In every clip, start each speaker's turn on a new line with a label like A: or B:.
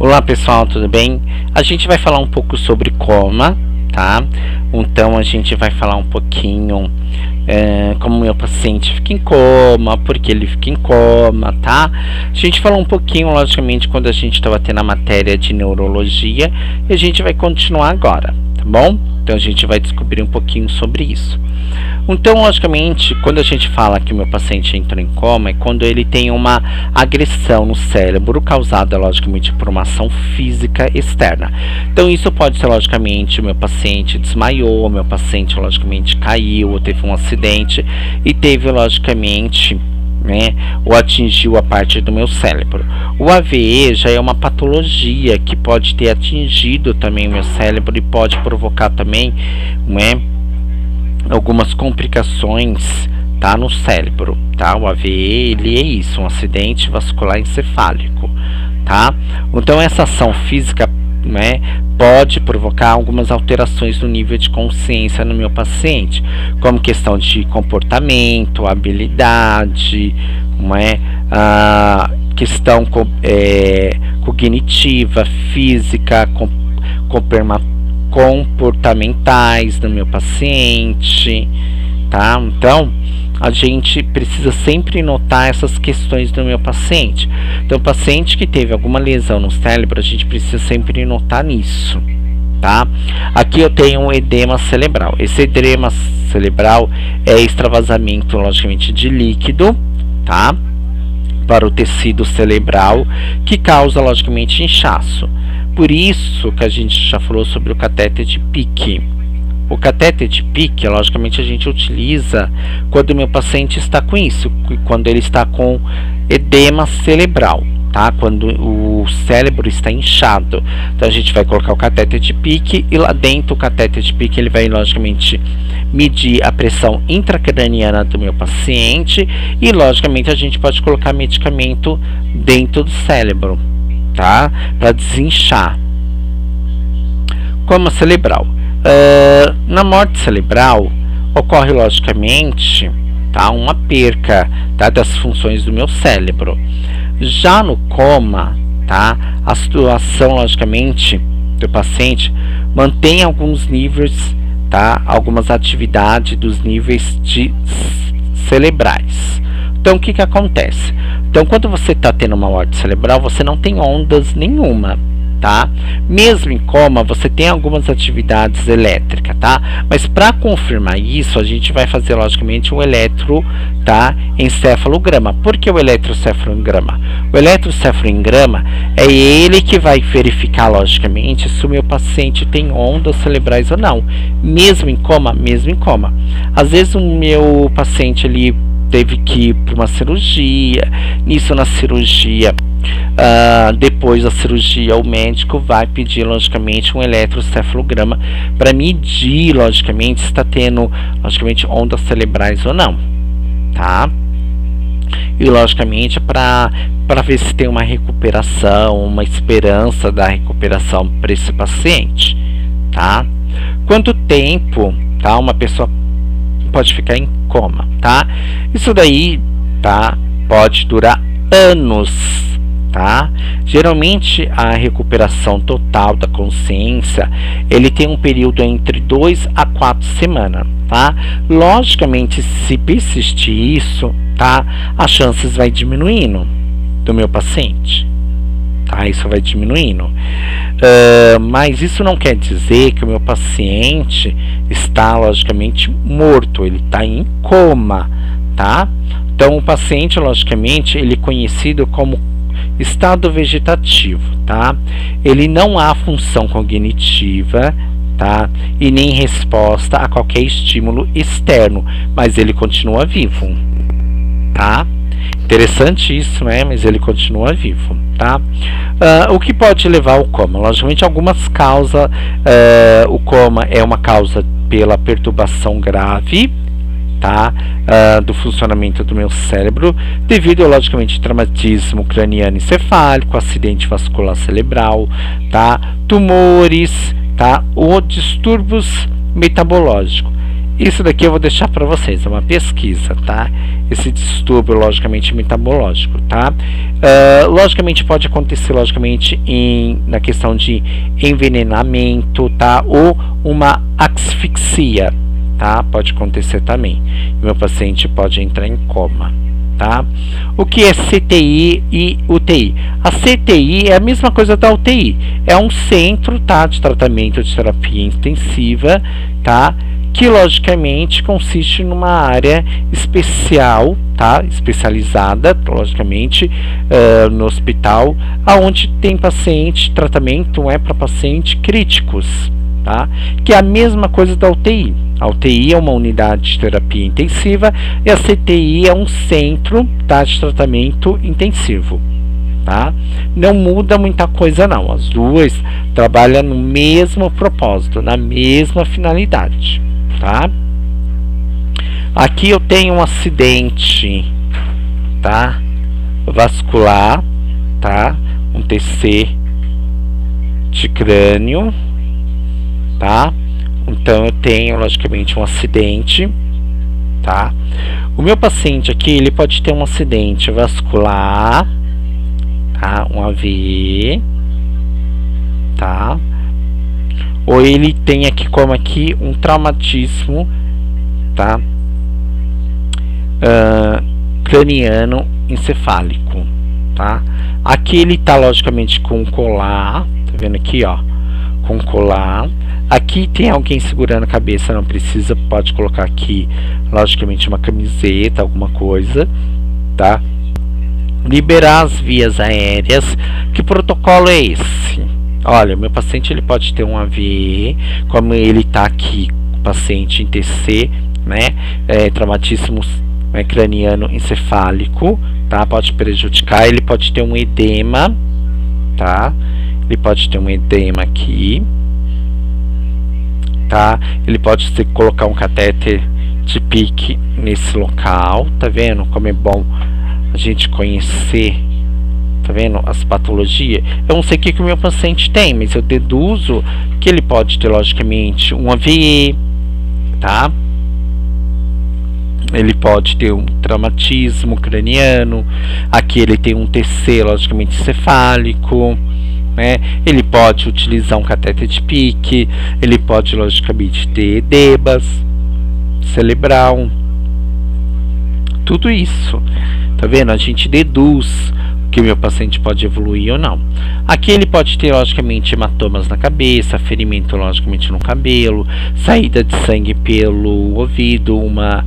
A: Olá pessoal, tudo bem? A gente vai falar um pouco sobre coma, tá? Então a gente vai falar um pouquinho como meu paciente fica em coma, porque ele fica em coma, tá? A gente falou um pouquinho, logicamente, quando a gente estava tendo a matéria de neurologia, e a gente vai continuar agora, tá bom? Então a gente vai descobrir um pouquinho sobre isso. Então, logicamente, quando a gente fala que o meu paciente entra em coma, é quando ele tem uma agressão no cérebro causada, logicamente, por uma ação física externa. Então, isso pode ser, logicamente, o meu paciente desmaiou, o meu paciente, logicamente, caiu, ou teve um acidente e teve, logicamente, ou atingiu a parte do meu cérebro. O AVE já é uma patologia que pode ter atingido também o meu cérebro e pode provocar também, algumas complicações, tá, no cérebro, tá? O AVE, ele é isso, um acidente vascular encefálico, tá? Então essa ação física, pode provocar algumas alterações no nível de consciência no meu paciente, como questão de comportamento, habilidade, questão cognitiva, física, comportamentais do meu paciente, tá? Então a gente precisa sempre notar essas questões do meu paciente. Então, o paciente que teve alguma lesão no cérebro, a gente precisa sempre notar nisso, tá? Aqui eu tenho um edema cerebral. Esse edema cerebral é extravasamento, logicamente, de líquido, tá? Para o tecido cerebral, que causa, logicamente, inchaço. Por isso que a gente já falou sobre o catéter de Pick. O catéter de Pick, logicamente, a gente utiliza quando o meu paciente está com isso, quando ele está com edema cerebral, tá? Quando o cérebro está inchado. Então a gente vai colocar o catéter de Pick e lá dentro o catéter de Pick ele vai, logicamente, medir a pressão intracraniana do meu paciente e, logicamente, a gente pode colocar medicamento dentro do cérebro, tá? Para desinchar. Coma cerebral. Na morte cerebral ocorre, logicamente, tá, uma perca, tá, das funções do meu cérebro. Já no coma, tá, a situação, logicamente, do paciente mantém alguns níveis, tá, algumas atividades dos níveis cerebrais. Então, o que acontece? Então, quando você está tendo uma morte cerebral, você não tem ondas nenhuma, tá? Mesmo em coma, você tem algumas atividades elétricas, tá? Mas para confirmar isso, a gente vai fazer, logicamente, um encefalograma. Por que o eletroencefalograma? O eletroencefalograma é ele que vai verificar, logicamente, se o meu paciente tem ondas cerebrais ou não. Mesmo em coma, mesmo em coma. Às vezes o meu paciente ele teve que ir para uma cirurgia. Nisso, na cirurgia, depois da cirurgia, o médico vai pedir, logicamente, um eletroencefalograma para medir, logicamente, se está tendo, logicamente, ondas cerebrais ou não, tá? E, logicamente, para ver se tem uma recuperação, uma esperança da recuperação para esse paciente, tá? Quanto tempo, tá, uma pessoa pode ficar em coma, tá? Isso daí, tá, pode durar anos, tá? Geralmente a recuperação total da consciência, ele tem um período entre 2 a 4 semanas, tá? Logicamente, se persistir isso, tá, as chances vai diminuindo do meu paciente, tá? Isso vai diminuindo. Mas isso não quer dizer que o meu paciente está, logicamente, morto, ele está em coma, tá? Então, o paciente, logicamente, ele é conhecido como estado vegetativo, tá? Ele não há função cognitiva, tá? E nem resposta a qualquer estímulo externo, mas ele continua vivo, tá? Interessante isso, mas ele continua vivo, tá? O que pode levar ao coma? Logicamente, algumas causas. O coma é uma causa pela perturbação grave, tá, do funcionamento do meu cérebro, devido, logicamente, traumatismo craniano encefálico, acidente vascular cerebral, tá, tumores, tá, ou distúrbios metabológicos. Isso daqui eu vou deixar para vocês, é uma pesquisa, tá? Esse distúrbio, logicamente, metabológico, tá? Logicamente, pode acontecer, logicamente, na questão de envenenamento, tá? Ou uma asfixia, tá? Pode acontecer também. E meu paciente pode entrar em coma, tá? O que é CTI e UTI? A CTI é a mesma coisa da UTI. É um centro, tá? De tratamento de terapia intensiva, tá? Que logicamente consiste numa área especial, tá? Especializada, logicamente, no hospital, aonde tem paciente, tratamento é para pacientes críticos, tá? Que é a mesma coisa da UTI. A UTI é uma unidade de terapia intensiva e a CTI é um centro, tá? De tratamento intensivo, tá? Não muda muita coisa não. As duas trabalham no mesmo propósito, na mesma finalidade. Tá? Aqui eu tenho um acidente, tá? Vascular, tá? Um TC de crânio, tá? Então eu tenho logicamente um acidente, tá? O meu paciente aqui, ele pode ter um acidente vascular, tá? Um AV, tá? Ou ele tem aqui como aqui um traumatismo, tá? Craniano encefálico, tá? Aqui ele tá logicamente com colar, tá vendo aqui, ó, com colar. Aqui tem alguém segurando a cabeça, não precisa, pode colocar aqui logicamente uma camiseta, alguma coisa, tá? Liberar as vias aéreas. Que protocolo é esse? Olha, meu paciente ele pode ter um AVE, como ele está aqui, paciente em TC, né? Traumatismo craniano encefálico, tá? Pode prejudicar, ele pode ter um edema, tá? Ele pode ter um edema aqui, tá? Ele pode colocar um catéter de PICC nesse local, tá vendo como é bom a gente conhecer, tá vendo, as patologias. Eu não sei o que o meu paciente tem, mas eu deduzo que ele pode ter logicamente um AVE, tá? Ele pode ter um traumatismo craniano. Aqui ele tem um TC logicamente encefálico, né? Ele pode utilizar um catéter de PICC, ele pode logicamente ter edemas cerebral, tudo isso, tá vendo? A gente deduz que o meu paciente pode evoluir ou não. Aqui ele pode ter logicamente hematomas na cabeça, ferimento logicamente no cabelo, saída de sangue pelo ouvido, uma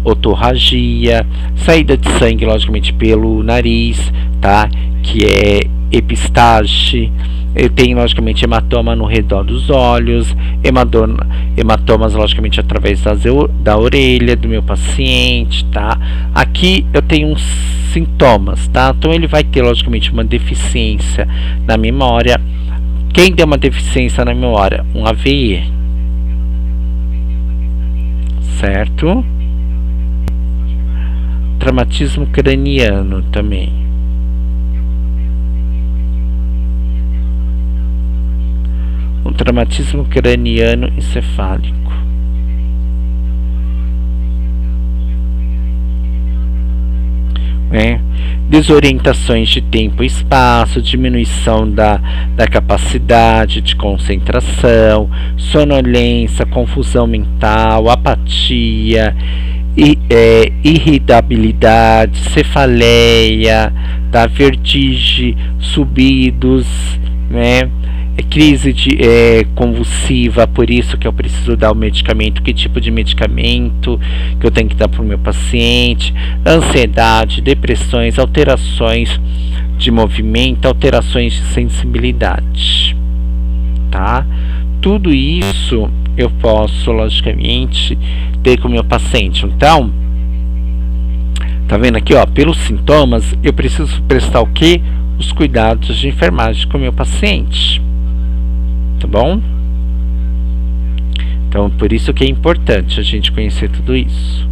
A: otorragia, saída de sangue logicamente pelo nariz, tá? Que é epistaxe. Eu tenho logicamente hematoma no redor dos olhos, hematomas logicamente através da orelha do meu paciente, tá? Aqui eu tenho uns sintomas, tá? Então ele vai ter logicamente uma deficiência na memória. Quem tem uma deficiência na memória? Um AVE, certo? Traumatismo craniano também. Um traumatismo craniano encefálico. Desorientações de tempo e espaço, diminuição da capacidade de concentração, sonolência, confusão mental, apatia, irritabilidade, cefaleia, da vertigem, subidos, né? Crise convulsiva, por isso que eu preciso dar o medicamento, que tipo de medicamento que eu tenho que dar para o meu paciente, ansiedade, depressões, alterações de movimento, alterações de sensibilidade, tá? Tudo isso eu posso, logicamente, ter com o meu paciente. Então, tá vendo aqui, ó, pelos sintomas, eu preciso prestar o quê? Os cuidados de enfermagem com o meu paciente. Tá bom? Então, por isso que é importante a gente conhecer tudo isso.